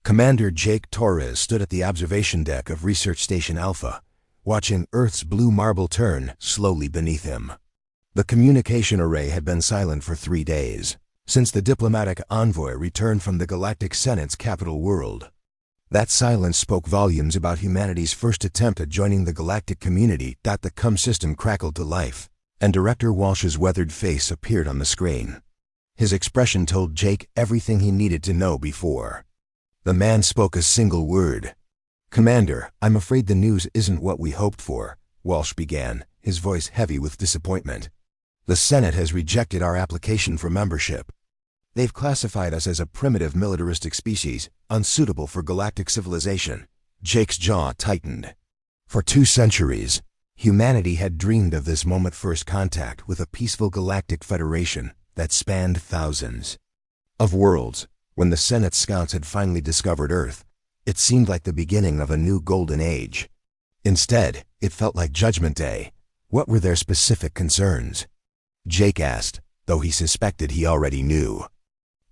Commander Jake Torres stood at the observation deck of Research Station Alpha, watching Earth's blue marble turn slowly beneath him. The communication array had been silent for 3 days, since the diplomatic envoy returned from the Galactic Senate's capital world. That silence spoke volumes about humanity's first attempt at joining the galactic community. The CUM system crackled to life, and Director Walsh's weathered face appeared on the screen. His expression told Jake everything he needed to know before. The man spoke a single word. "Commander, I'm afraid the news isn't what we hoped for," Walsh began, his voice heavy with disappointment. "The Senate has rejected our application for membership. They've classified us as a primitive militaristic species, unsuitable for galactic civilization." Jake's jaw tightened. For 2 centuries, humanity had dreamed of this moment first contact with a peaceful galactic federation that spanned thousands of worlds. When the Senate scouts had finally discovered Earth, it seemed like the beginning of a new golden age. Instead, it felt like Judgment Day. What were their specific concerns? Jake asked, though he suspected he already knew.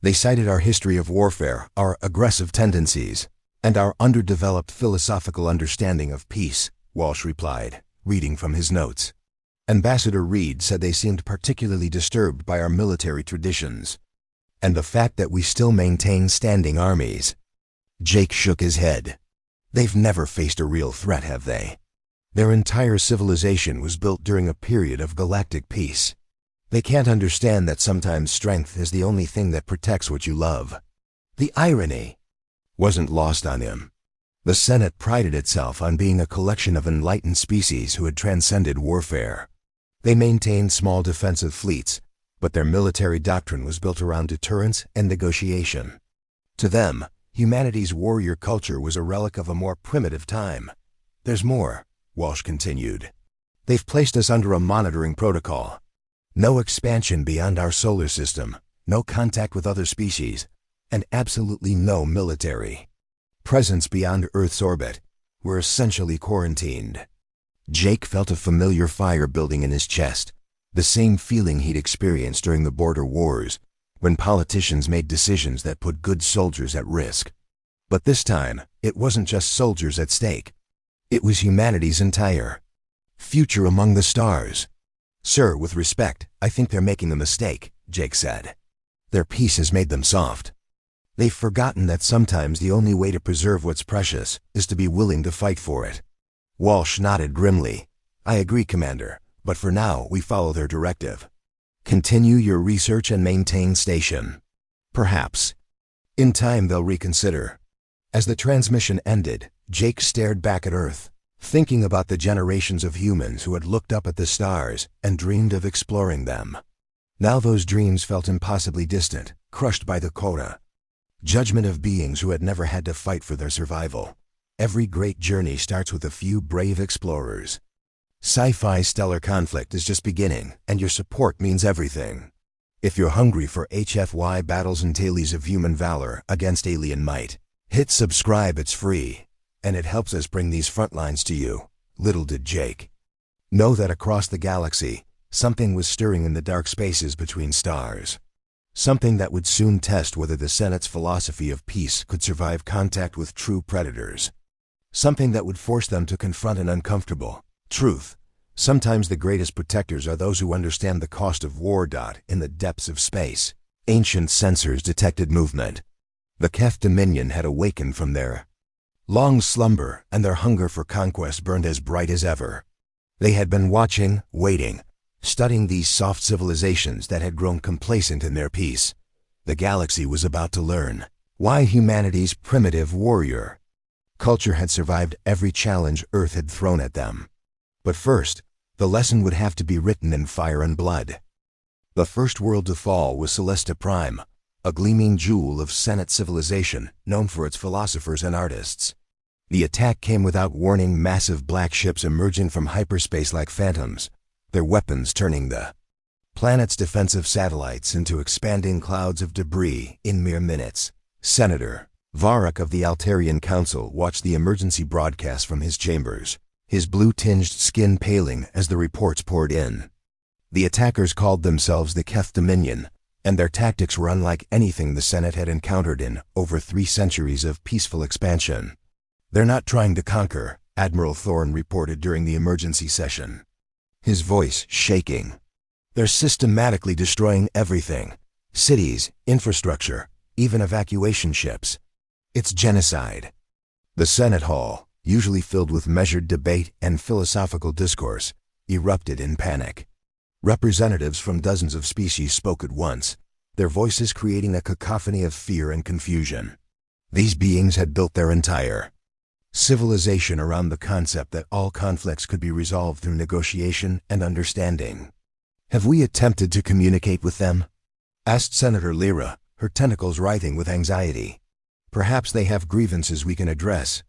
"They cited our history of warfare, our aggressive tendencies, and our underdeveloped philosophical understanding of peace," Walsh replied, reading from his notes. "Ambassador Reed said they seemed particularly disturbed by our military traditions, and the fact that we still maintain standing armies." Jake shook his head. "They've never faced a real threat, have they? Their entire civilization was built during a period of galactic peace. They can't understand that sometimes strength is the only thing that protects what you love." The irony wasn't lost on him. The Senate prided itself on being a collection of enlightened species who had transcended warfare. They maintained small defensive fleets, but their military doctrine was built around deterrence and negotiation. To them, humanity's warrior culture was a relic of a more primitive time. "There's more," Walsh continued. "They've placed us under a monitoring protocol. No expansion beyond our solar system, no contact with other species, and absolutely no military presence beyond Earth's orbit. We're essentially quarantined." Jake felt a familiar fire building in his chest, the same feeling he'd experienced during the border wars, when politicians made decisions that put good soldiers at risk. But this time, it wasn't just soldiers at stake. It was humanity's entire future among the stars. "Sir, with respect, I think they're making a mistake," Jake said. "Their peace has made them soft. They've forgotten that sometimes the only way to preserve what's precious is to be willing to fight for it." Walsh nodded grimly. "I agree, Commander, but for now we follow their directive. Continue your research and maintain station. Perhaps in time they'll reconsider." As the transmission ended, Jake stared back at Earth, thinking about the generations of humans who had looked up at the stars and dreamed of exploring them. Now those dreams felt impossibly distant, crushed by the quota. Judgment of beings who had never had to fight for their survival. Every great journey starts with a few brave explorers. Sci-fi stellar conflict is just beginning, and your support means everything. If you're hungry for HFY battles and tales of human valor against alien might, hit subscribe, it's free, and it helps us bring these front lines to you. Little did Jake know that across the galaxy, something was stirring in the dark spaces between stars. Something that would soon test whether the Senate's philosophy of peace could survive contact with true predators. Something that would force them to confront an uncomfortable truth. Sometimes the greatest protectors are those who understand the cost of war. In the depths of space, ancient sensors detected movement. The Keth Dominion had awakened from their long slumber, and their hunger for conquest burned as bright as ever. They had been watching, waiting, studying these soft civilizations that had grown complacent in their peace. The galaxy was about to learn why humanity's primitive warrior culture had survived every challenge Earth had thrown at them. But first, the lesson would have to be written in fire and blood. The first world to fall was Celesta Prime, a gleaming jewel of Senate civilization known for its philosophers and artists. The attack came without warning, massive black ships emerging from hyperspace like phantoms, their weapons turning the planet's defensive satellites into expanding clouds of debris in mere minutes. Senator Varrock of the Altarian Council watched the emergency broadcast from his chambers, his blue-tinged skin paling as the reports poured in. The attackers called themselves the Keth Dominion, and their tactics were unlike anything the Senate had encountered in over 3 centuries of peaceful expansion. "They're not trying to conquer," Admiral Thorne reported during the emergency session, his voice shaking. "They're systematically destroying everything. Cities, infrastructure, even evacuation ships. It's genocide." The Senate Hall, usually filled with measured debate and philosophical discourse, erupted in panic. Representatives from dozens of species spoke at once, their voices creating a cacophony of fear and confusion. These beings had built their entire civilization around the concept that all conflicts could be resolved through negotiation and understanding. "Have we attempted to communicate with them?" asked Senator Lyra, her tentacles writhing with anxiety. "Perhaps they have grievances we can address."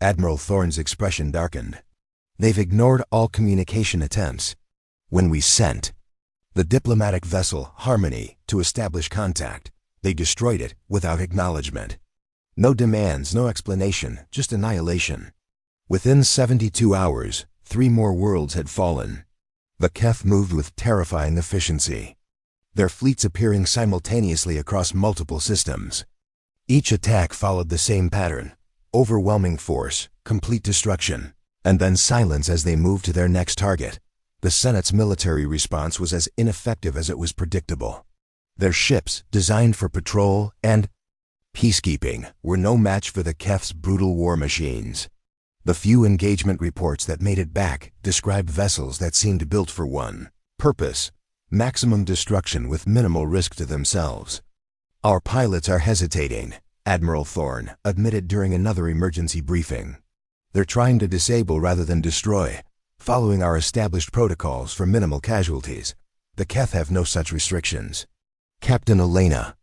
Admiral Thorne's expression darkened. "They've ignored all communication attempts. When we sent the diplomatic vessel Harmony to establish contact, they destroyed it without acknowledgement. No demands, no explanation, just annihilation. Within 72 hours, 3 more worlds had fallen. The Keth moved with terrifying efficiency, their fleets appearing simultaneously across multiple systems. Each attack followed the same pattern: overwhelming force, complete destruction, and then silence as they moved to their next target. The Senate's military response was as ineffective as it was predictable. Their ships, designed for patrol and peacekeeping, were no match for the Keth's brutal war machines. The few engagement reports that made it back described vessels that seemed built for one purpose: maximum destruction with minimal risk to themselves. "Our pilots are hesitating," Admiral Thorne admitted during another emergency briefing. "They're trying to disable rather than destroy, following our established protocols for minimal casualties. The Keth have no such restrictions." Captain Elena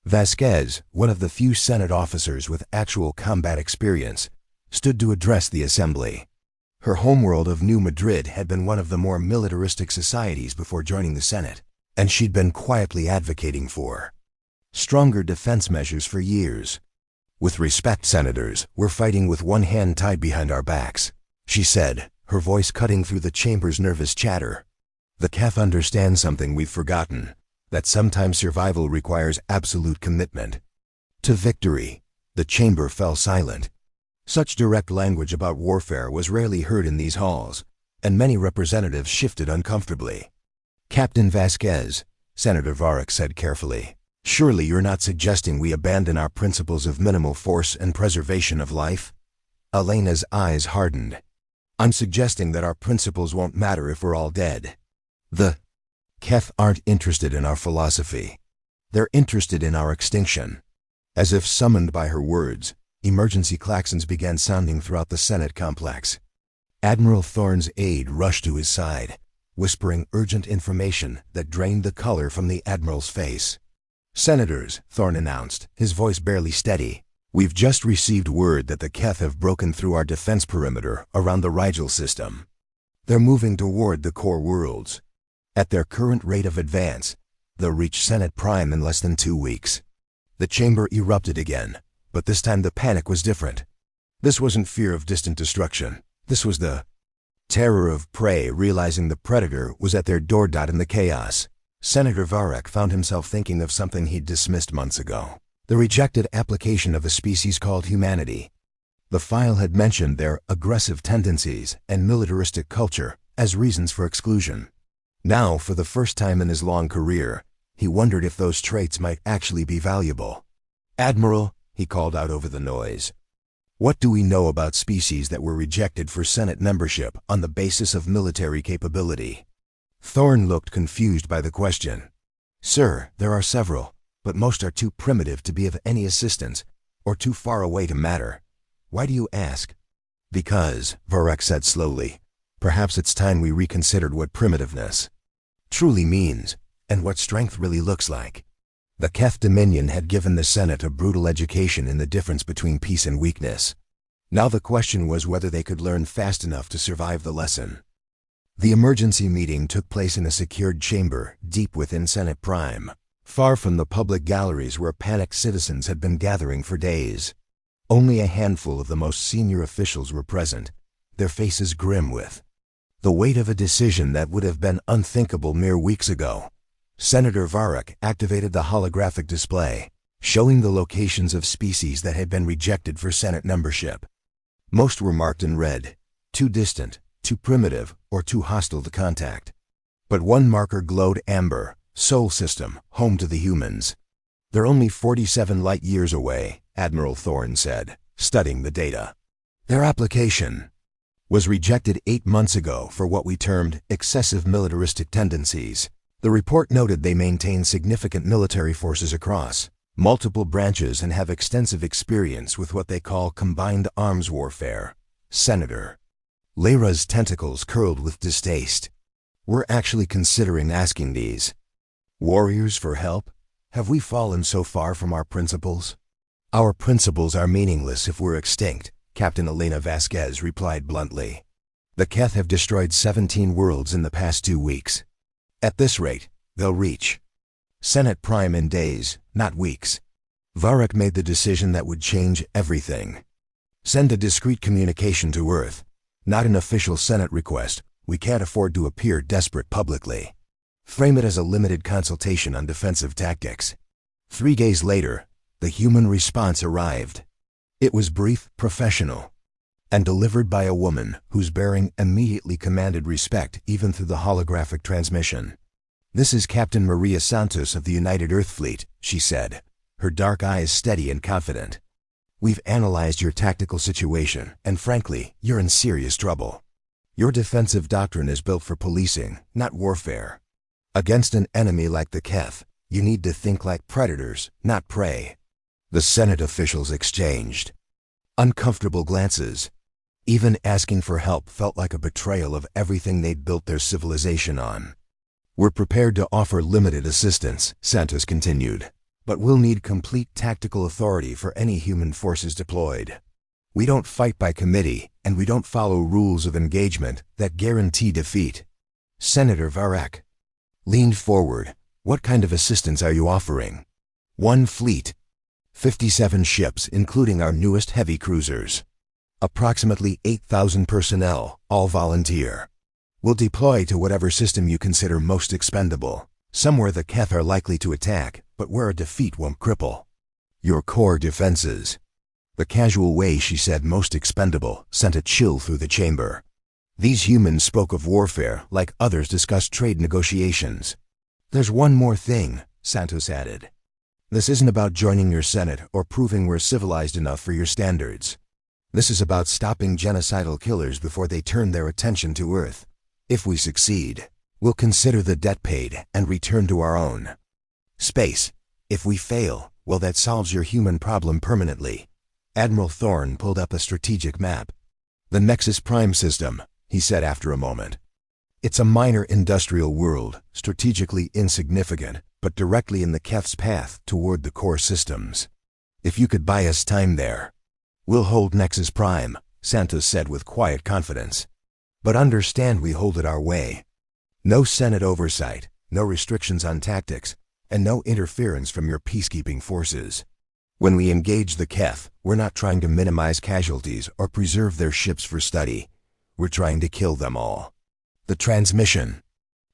Vasquez, one of the few Senate officers with actual combat experience, stood to address the assembly. Her homeworld of New Madrid had been one of the more militaristic societies before joining the Senate, and she'd been quietly advocating for stronger defense measures for years. "With respect, senators, we're fighting with one hand tied behind our backs," she said, her voice cutting through the chamber's nervous chatter. "The Keth understand something we've forgotten, that sometimes survival requires absolute commitment to victory." The chamber fell silent. Such direct language about warfare was rarely heard in these halls, and many representatives shifted uncomfortably. "Captain Vasquez," Senator Varric said carefully, "surely you're not suggesting we abandon our principles of minimal force and preservation of life?" Elena's eyes hardened. "I'm suggesting that our principles won't matter if we're all dead. The Keth aren't interested in our philosophy. They're interested in our extinction." As if summoned by her words, emergency klaxons began sounding throughout the Senate complex. Admiral Thorne's aide rushed to his side, whispering urgent information that drained the color from the Admiral's face. "Senators," Thorne announced, his voice barely steady, "we've just received word that the Keth have broken through our defense perimeter around the Rigel system. They're moving toward the core worlds. At their current rate of advance, they'll reach Senate Prime in less than 2 weeks." The chamber erupted again, but this time the panic was different. This wasn't fear of distant destruction. This was the terror of prey realizing the predator was at their door. In the chaos, Senator Varric found himself thinking of something he'd dismissed months ago: the rejected application of a species called humanity. The file had mentioned their aggressive tendencies and militaristic culture as reasons for exclusion. Now, for the first time in his long career, he wondered if those traits might actually be valuable. "Admiral," he called out over the noise, "what do we know about species that were rejected for Senate membership on the basis of military capability?" Thorne looked confused by the question. "Sir, there are several, but most are too primitive to be of any assistance, or too far away to matter." "Why do you ask?" "Because," Varric said slowly, "perhaps it's time we reconsidered what primitiveness truly means, and what strength really looks like." The Keth Dominion had given the Senate a brutal education in the difference between peace and weakness. Now the question was whether they could learn fast enough to survive the lesson. The emergency meeting took place in a secured chamber deep within Senate Prime, far from the public galleries where panicked citizens had been gathering for days. Only a handful of the most senior officials were present, their faces grim with the weight of a decision that would have been unthinkable mere weeks ago. Senator Varric activated the holographic display, showing the locations of species that had been rejected for Senate membership. Most were marked in red: too distant, too primitive, or too hostile to contact. But one marker glowed amber: Sol System, home to the humans. "They're only 47 light-years away," Admiral Thorne said, studying the data. "Their application was rejected 8 months ago for what we termed excessive militaristic tendencies." The report noted they maintain significant military forces across multiple branches and have extensive experience with what they call combined arms warfare. Senator Lyra's tentacles curled with distaste. "We're actually considering asking these warriors for help? Have we fallen so far from our principles?" "Our principles are meaningless if we're extinct," Captain Elena Vasquez replied bluntly. "The Keth have destroyed 17 worlds in the past 2 weeks. At this rate, they'll reach Senate Prime in days, not weeks." Varric made the decision that would change everything. "Send a discreet communication to Earth. Not an official Senate request. We can't afford to appear desperate publicly. Frame it as a limited consultation on defensive tactics." 3 days later, the human response arrived. It was brief, professional, and delivered by a woman whose bearing immediately commanded respect even through the holographic transmission. "This is Captain Maria Santos of the United Earth Fleet," she said, her dark eyes steady and confident. "We've analyzed your tactical situation, and frankly, you're in serious trouble. Your defensive doctrine is built for policing, not warfare. Against an enemy like the Keth, you need to think like predators, not prey." The Senate officials exchanged uncomfortable glances. Even asking for help felt like a betrayal of everything they'd built their civilization on. "We're prepared to offer limited assistance," Santos continued, "but we'll need complete tactical authority for any human forces deployed. We don't fight by committee, and we don't follow rules of engagement that guarantee defeat." Senator Varric leaned forward. "What kind of assistance are you offering?" "1 fleet. 57 ships, including our newest heavy cruisers. Approximately 8,000 personnel, all volunteer. We'll deploy to whatever system you consider most expendable, somewhere the Keth are likely to attack, but where a defeat won't cripple your core defenses." The casual way she said "most expendable" sent a chill through the chamber. These humans spoke of warfare like others discussed trade negotiations. "There's one more thing," Santos added. "This isn't about joining your Senate or proving we're civilized enough for your standards. This is about stopping genocidal killers before they turn their attention to Earth. If we succeed, we'll consider the debt paid and return to our own space. If we fail, well, that solves your human problem permanently." Admiral Thorne pulled up a strategic map. "The Nexus Prime system," he said after a moment. "It's a minor industrial world, strategically insignificant, but directly in the Keth's path toward the core systems. If you could buy us time there." "We'll hold Nexus Prime," Santos said with quiet confidence. "But understand we hold it our way. No Senate oversight, no restrictions on tactics, and no interference from your peacekeeping forces. When we engage the Keth, we're not trying to minimize casualties or preserve their ships for study. We're trying to kill them all." The transmission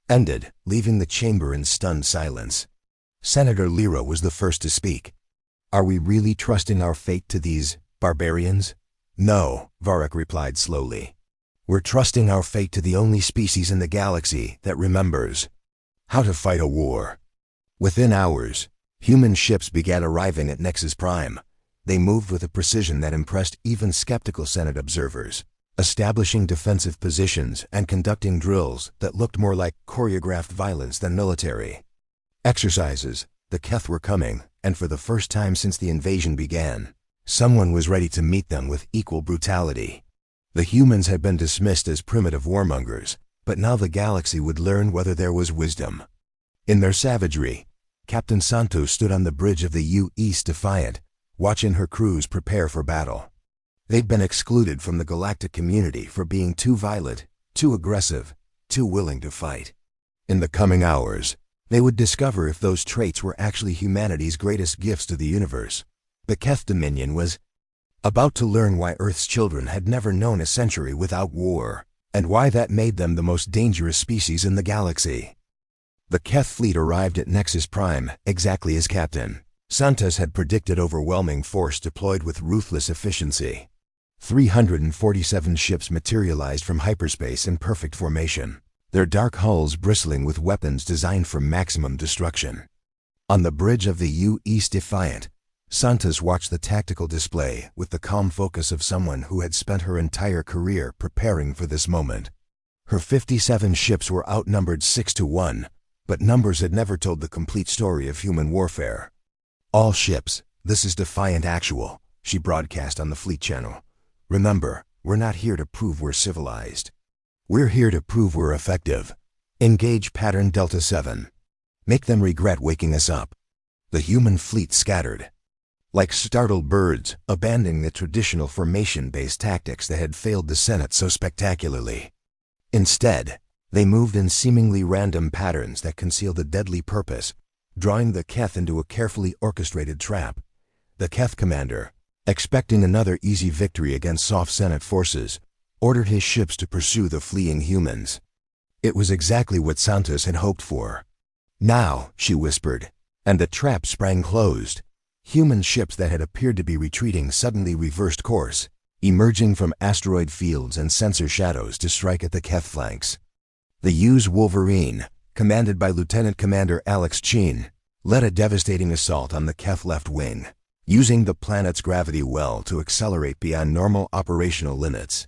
ended, leaving the chamber in stunned silence. Senator Lyra was the first to speak. "Are we really trusting our fate to these barbarians?" "No," Varric replied slowly. "We're trusting our fate to the only species in the galaxy that remembers how to fight a war." Within hours, human ships began arriving at Nexus Prime. They moved with a precision that impressed even skeptical Senate observers, establishing defensive positions and conducting drills that looked more like choreographed violence than military exercises. The Keth were coming, and for the first time since the invasion began, someone was ready to meet them with equal brutality. The humans had been dismissed as primitive warmongers, but now the galaxy would learn whether there was wisdom in their savagery. Captain Santos stood on the bridge of the U-East Defiant, watching her crews prepare for battle. They'd been excluded from the galactic community for being too violent, too aggressive, too willing to fight. In the coming hours, they would discover if those traits were actually humanity's greatest gifts to the universe. The Keth Dominion was about to learn why Earth's children had never known a century without war, and why that made them the most dangerous species in the galaxy. The Keth fleet arrived at Nexus Prime exactly as Captain Santos had predicted. Overwhelming force deployed with ruthless efficiency. 347 ships materialized from hyperspace in perfect formation, their dark hulls bristling with weapons designed for maximum destruction. On the bridge of the U.S. Defiant, Santos watched the tactical display with the calm focus of someone who had spent her entire career preparing for this moment. Her 57 ships were outnumbered 6-1, but numbers had never told the complete story of human warfare. "All ships, this is Defiant Actual," she broadcast on the fleet channel. "Remember, we're not here to prove we're civilized. We're here to prove we're effective. Engage pattern Delta 7. Make them regret waking us up." The human fleet scattered like startled birds, abandoning the traditional formation-based tactics that had failed the Senate so spectacularly. Instead, they moved in seemingly random patterns that concealed a deadly purpose, drawing the Keth into a carefully orchestrated trap. The Keth commander, expecting another easy victory against soft Senate forces, ordered his ships to pursue the fleeing humans. It was exactly what Santos had hoped for. "Now," she whispered, and the trap sprang closed. Human ships that had appeared to be retreating suddenly reversed course, emerging from asteroid fields and sensor shadows to strike at the Keth flanks. The U.S. Wolverine, commanded by Lieutenant Commander Alex Chin, led a devastating assault on the Keth left wing, using the planet's gravity well to accelerate beyond normal operational limits.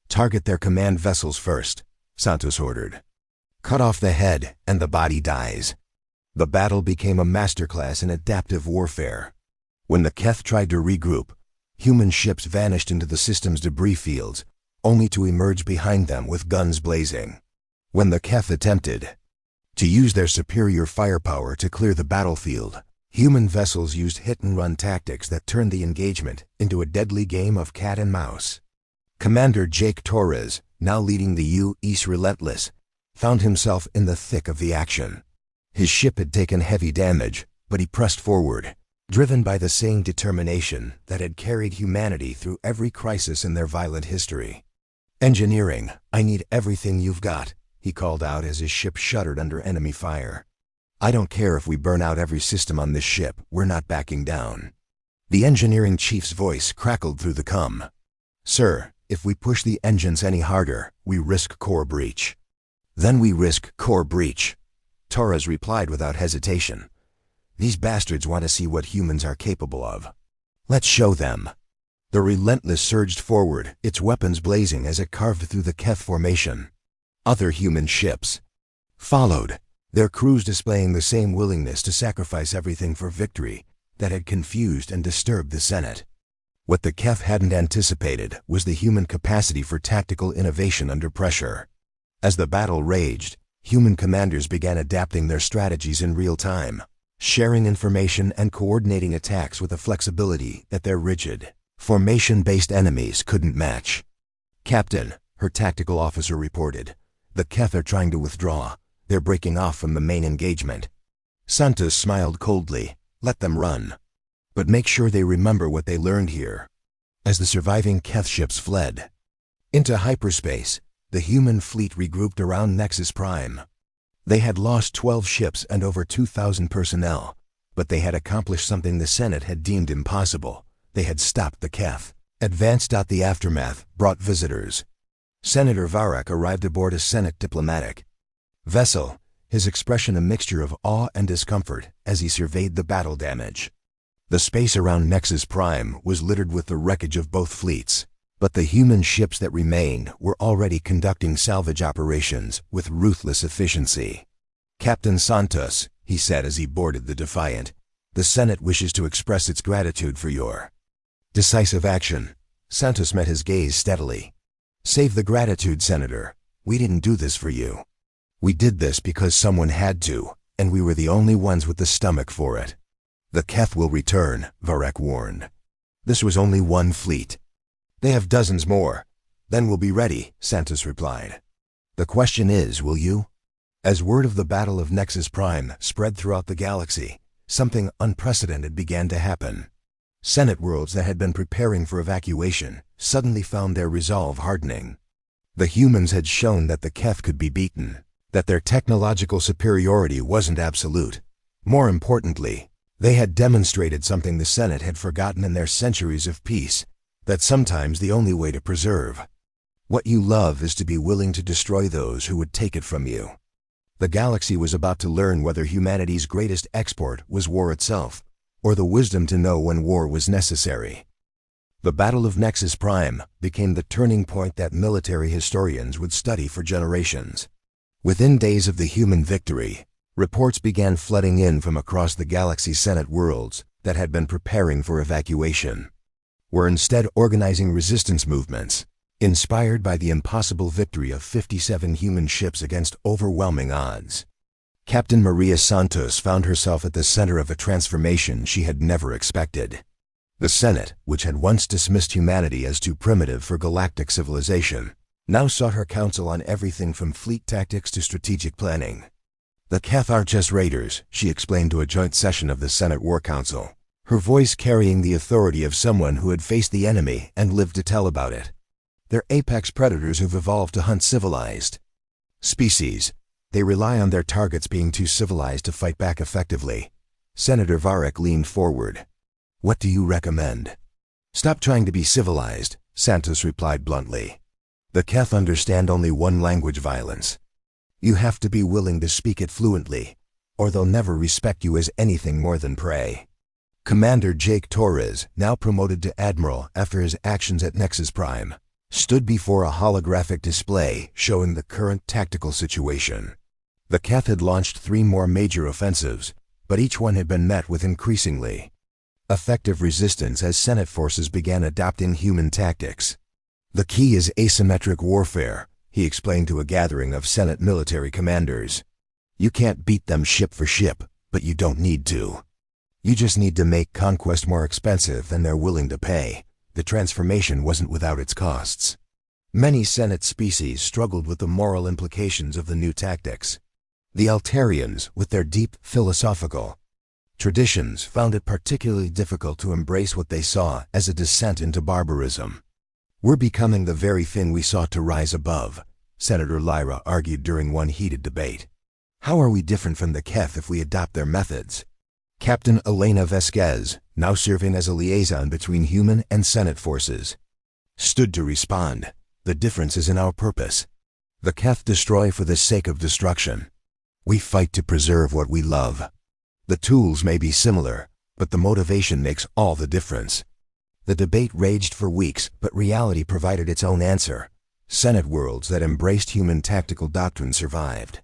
"Target their command vessels first," Santos ordered. "Cut off the head and the body dies." The battle became a masterclass in adaptive warfare. When the Keth tried to regroup, human ships vanished into the system's debris fields, only to emerge behind them with guns blazing. When the Keth attempted to use their superior firepower to clear the battlefield, human vessels used hit-and-run tactics that turned the engagement into a deadly game of cat and mouse. Commander Jake Torres, now leading the U.S. Relentless, found himself in the thick of the action. His ship had taken heavy damage, but he pressed forward, driven by the same determination that had carried humanity through every crisis in their violent history. "Engineering, I need everything you've got," he called out as his ship shuddered under enemy fire. "I don't care if we burn out every system on this ship, we're not backing down." The engineering chief's voice crackled through the comm. "Sir, if we push the engines any harder, we risk core breach." "Then we risk core breach," Torres replied without hesitation. "These bastards want to see what humans are capable of. Let's show them." The Relentless surged forward, its weapons blazing as it carved through the Keth formation. Other human ships followed, their crews displaying the same willingness to sacrifice everything for victory that had confused and disturbed the Senate. What the Keth hadn't anticipated was the human capacity for tactical innovation under pressure. As the battle raged, human commanders began adapting their strategies in real time, sharing information and coordinating attacks with a flexibility that their rigid, formation-based enemies couldn't match. "Captain," her tactical officer reported, "the Keth are trying to withdraw. They're breaking off from the main engagement." Santos smiled coldly. "Let them run. But make sure they remember what they learned here." As the surviving Keth ships fled into hyperspace, the human fleet regrouped around Nexus Prime. They had lost 12 ships and over 2,000 personnel, but they had accomplished something the Senate had deemed impossible. They had stopped the Keth. Advanced. The aftermath brought visitors. Senator Varak arrived aboard a Senate diplomatic vessel, his expression a mixture of awe and discomfort as he surveyed the battle damage. The space around Nexus Prime was littered with the wreckage of both fleets, but the human ships that remained were already conducting salvage operations with ruthless efficiency. "Captain Santos," he said as he boarded the Defiant, "the Senate wishes to express its gratitude for your decisive action." Santos met his gaze steadily. "Save the gratitude, Senator. We didn't do this for you. We did this because someone had to, and we were the only ones with the stomach for it." "The Keth will return," Varak warned. "This was only one fleet. They have dozens more. Then we'll be ready," Santos replied. "The question is, will you?" As word of the Battle of Nexus Prime spread throughout the galaxy, something unprecedented began to happen. Senate worlds that had been preparing for evacuation suddenly found their resolve hardening. The humans had shown that the Keth could be beaten, that their technological superiority wasn't absolute. More importantly, they had demonstrated something the Senate had forgotten in their centuries of peace, that sometimes the only way to preserve what you love is to be willing to destroy those who would take it from you. The galaxy was about to learn whether humanity's greatest export was war itself, or the wisdom to know when war was necessary. The Battle of Nexus Prime became the turning point that military historians would study for generations. Within days of the human victory, reports began flooding in from across the galaxy's Senate worlds that had been preparing for evacuation, were instead organizing resistance movements, inspired by the impossible victory of 57 human ships against overwhelming odds. Captain Maria Santos found herself at the center of a transformation she had never expected. The Senate, which had once dismissed humanity as too primitive for galactic civilization, now sought her counsel on everything from fleet tactics to strategic planning. The Keth are just raiders, she explained to a joint session of the Senate War Council, her voice carrying the authority of someone who had faced the enemy and lived to tell about it. They're apex predators who've evolved to hunt civilized species. They rely on their targets being too civilized to fight back effectively. Senator Varric leaned forward. What do you recommend? Stop trying to be civilized, Santos replied bluntly. The Keth understand only one language: violence. You have to be willing to speak it fluently, or they'll never respect you as anything more than prey. Commander Jake Torres, now promoted to Admiral after his actions at Nexus Prime, stood before a holographic display showing the current tactical situation. The Keth had launched 3 more major offensives, but each one had been met with increasingly effective resistance as Senate forces began adopting human tactics. The key is asymmetric warfare, he explained to a gathering of Senate military commanders. You can't beat them ship for ship, but you don't need to. You just need to make conquest more expensive than they're willing to pay. The transformation wasn't without its costs. Many Senate species struggled with the moral implications of the new tactics. The Altarians, with their deep philosophical traditions, found it particularly difficult to embrace what they saw as a descent into barbarism. We're becoming the very thing we sought to rise above, Senator Lyra argued during one heated debate. How are we different from the Keth if we adopt their methods? Captain Elena Vesquez, now serving as a liaison between human and Senate forces, stood to respond. The difference is in our purpose. The Keth destroy for the sake of destruction. We fight to preserve what we love. The tools may be similar, but the motivation makes all the difference. The debate raged for weeks, but reality provided its own answer. Senate worlds that embraced human tactical doctrine survived.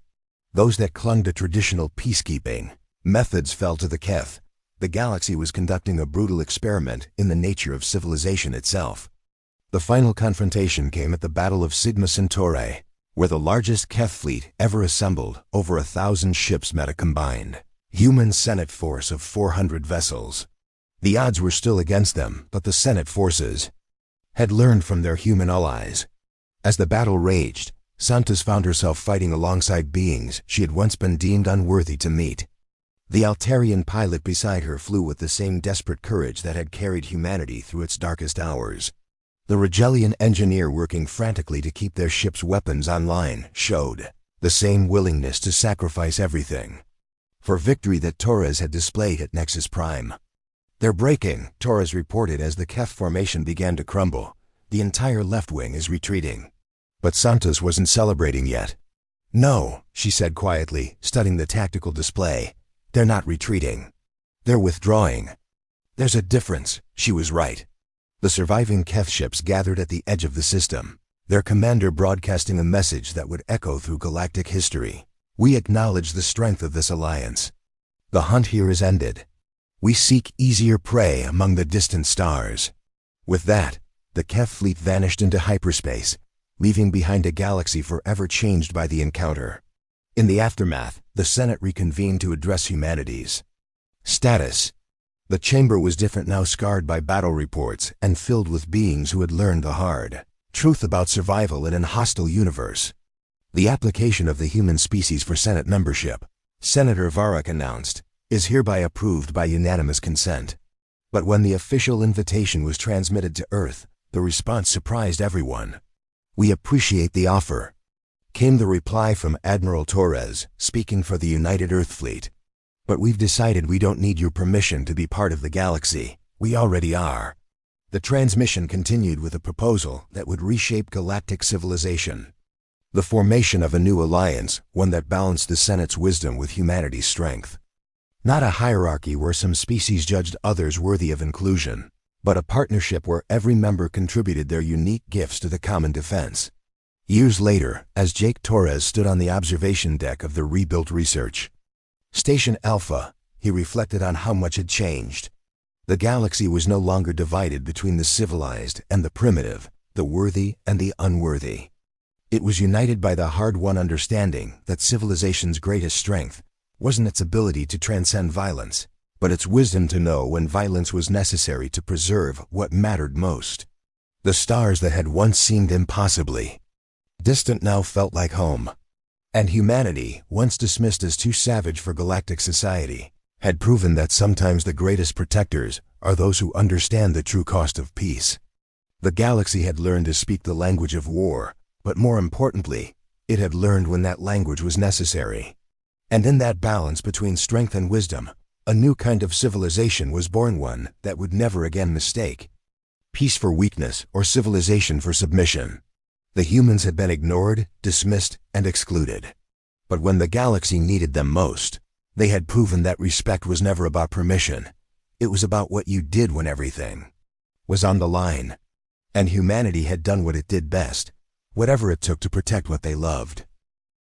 Those that clung to traditional peacekeeping methods fell to the Keth. The galaxy was conducting a brutal experiment in the nature of civilization itself. The final confrontation came at the Battle of Sigma Centauri, where the largest Keth fleet ever assembled, over 1,000 ships, met a combined human Senate force of 400 vessels. The odds were still against them, but the Senate forces had learned from their human allies. As the battle raged, Santos found herself fighting alongside beings she had once been deemed unworthy to meet. The Altarian pilot beside her flew with the same desperate courage that had carried humanity through its darkest hours. The Regellian engineer, working frantically to keep their ship's weapons online, showed the same willingness to sacrifice everything for victory that Torres had displayed at Nexus Prime. They're breaking, Torres reported as the Keth formation began to crumble. The entire left wing is retreating. But Santos wasn't celebrating yet. No, she said quietly, studying the tactical display. They're not retreating. They're withdrawing. There's a difference, she was right. The surviving Keth ships gathered at the edge of the system, their commander broadcasting a message that would echo through galactic history. We acknowledge the strength of this alliance. The hunt here is ended. We seek easier prey among the distant stars. With that, the Keth fleet vanished into hyperspace, leaving behind a galaxy forever changed by the encounter. In the aftermath, the Senate reconvened to address humanity's status. The chamber was different now, scarred by battle reports and filled with beings who had learned the hard truth about survival in an hostile universe. The application of the human species for Senate membership, Senator Varric announced, is hereby approved by unanimous consent. But when the official invitation was transmitted to Earth, the response surprised everyone. We appreciate the offer, Came the reply from Admiral Torres, speaking for the United Earth Fleet. But we've decided we don't need your permission to be part of the galaxy. We already are. The transmission continued with a proposal that would reshape galactic civilization. The formation of a new alliance, one that balanced the Senate's wisdom with humanity's strength. Not a hierarchy where some species judged others worthy of inclusion, but a partnership where every member contributed their unique gifts to the common defense. Years later, as Jake Torres stood on the observation deck of the rebuilt research Station Alpha, he reflected on how much had changed. The galaxy was no longer divided between the civilized and the primitive, the worthy and the unworthy. It was united by the hard-won understanding that civilization's greatest strength wasn't its ability to transcend violence, but its wisdom to know when violence was necessary to preserve what mattered most. The stars that had once seemed impossibly distant now felt like home. And humanity, once dismissed as too savage for galactic society, had proven that sometimes the greatest protectors are those who understand the true cost of peace. The galaxy had learned to speak the language of war, but more importantly, it had learned when that language was necessary. And in that balance between strength and wisdom, a new kind of civilization was born, one that would never again mistake peace for weakness or civilization for submission. The humans had been ignored, dismissed, and excluded. But when the galaxy needed them most, they had proven that respect was never about permission. It was about what you did when everything was on the line. And humanity had done what it did best, whatever it took to protect what they loved.